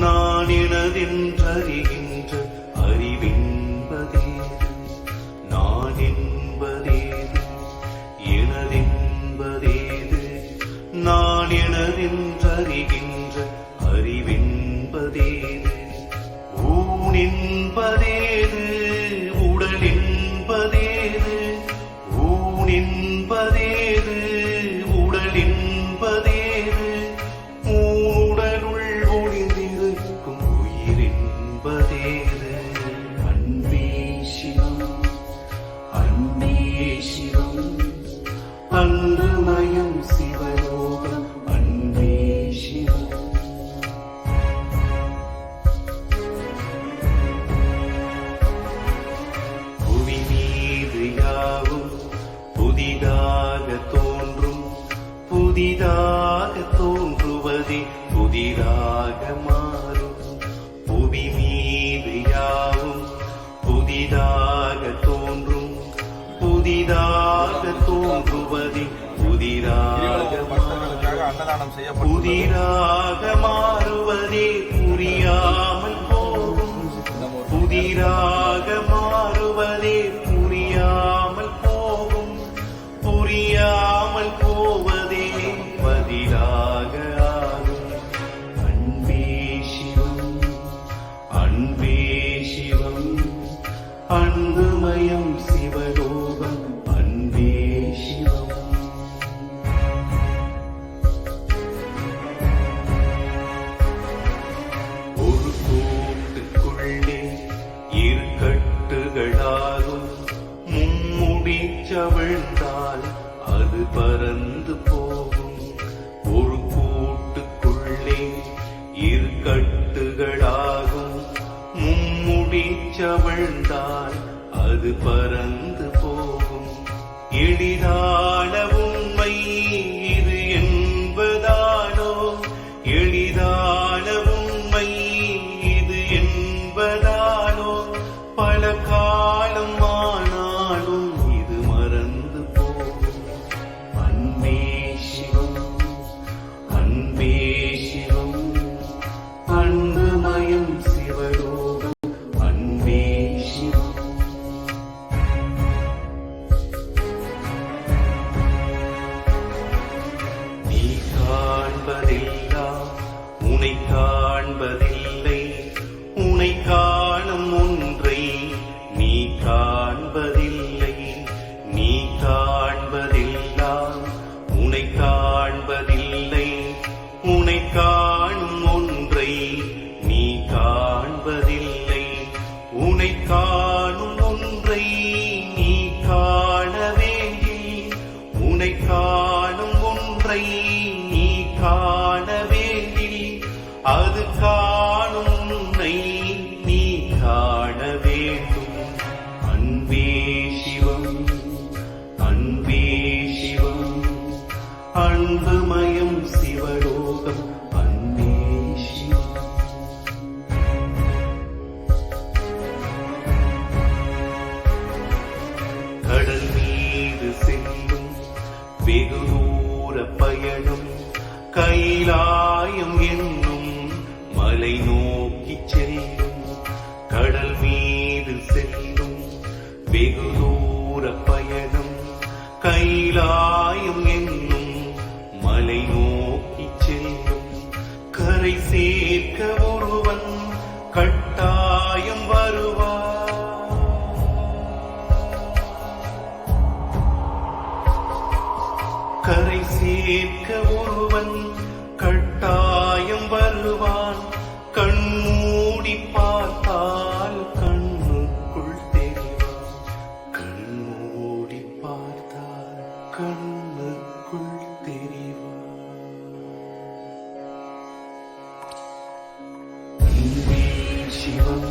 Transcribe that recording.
நான் எனதென்றறிகின்ற அறிவென்பதேது? நான் என்பதேது? எனதென்பதேது? நான் எனதென்றறிகின்ற அறிவென்பதேது? ஊன் என்பதேது? உடல் என்பதேது? ஊன் என்பதேது? உடல் என்பதேது? உடலுள் ஒளிந்திருக்கும் உயிர் என்பதேது? அன்பே சிவம், அன்பே சிவம், அன்புமயம் சிவலோகம், அன்பே சிவம். புவி மீது யாவும் புதிதாக தோன்றும், புதிதாக தோன்றுவதே புதிதாக மாறும். புவி மீது யாவும் புதிதாக தோன்றும், புதிதாக தோன்றுவதே புதிதாக மாறும். புதிதாக மாறுவதே புரியாமல் போகும், புதிதாக மாறுவதே புரியாமல் போகும், புரியாமல் போவதே பதிலாக ஆகும். அன்பே சிவம், அன்பே சிவம், அன்புமயம் சிவலோகம், அன்பே சிவம். ஒரு கூட்டுக்குள்ளே இரு கட்டுகளாகும், மும்முடி சவிழ்ந்தால் அது பறந்து போகும். ஒரு கூட்டுக்குள்ளே இரு கட்டுகளாகும், மும்முடி சவிழ்ந்தால் அது பறந்து போகும். எளிதான உண்மை இது என்பதானோ? எளிதான உண்மை இது என்பதானோ? பல காலம் ஆனாலும் இது மறந்து போகும். அன்பே சிவம், அன்பே சிவம், அன்புமயம் சிவலோகம், அன்பே சிவம். நீ காண்பதெல்லாம் உனை காண்பதில்லை, உனை காணும் ஒன்றை நீ காண்பதில்லை. நீ காண்பதெல்லாம் உனை காண்பதில்லை, உனை காணும் ஒன்றை நீ காண்பதில்லை. உனை காணும் ஒன்றை நீ காண வேண்டி, உனை காணும் ஒன்றை நீ காண வேண்டி, அது காணும் உன்னை நீ காண வேண்டும். அன்பே சிவம், அன்பே சிவம், அன்புமயம் சிவலோகம், அன்பே சிவம். கடல் மீது செல்லும் வெகு தூர பயணம், கைலாயம் என்னும் மலை நோக்கி செல்லும். கடல் மீது செல்லும் வெகு தூர பயணம், கைலாயம் என்னும் மலை நோக்கி செல்லும். கரை சேர்க்க ஒருவன் கட்டாயம் வருவார், கரை சேர்க்க ஒருவன் கட்டாயம் வருவான். கண்மூடி பார்த்தால் கண்ணுக்குள் தெரிவான், கண்மூடி பார்த்தால் கண்ணுக்குள் தெரிவான். அன்பே சிவம்,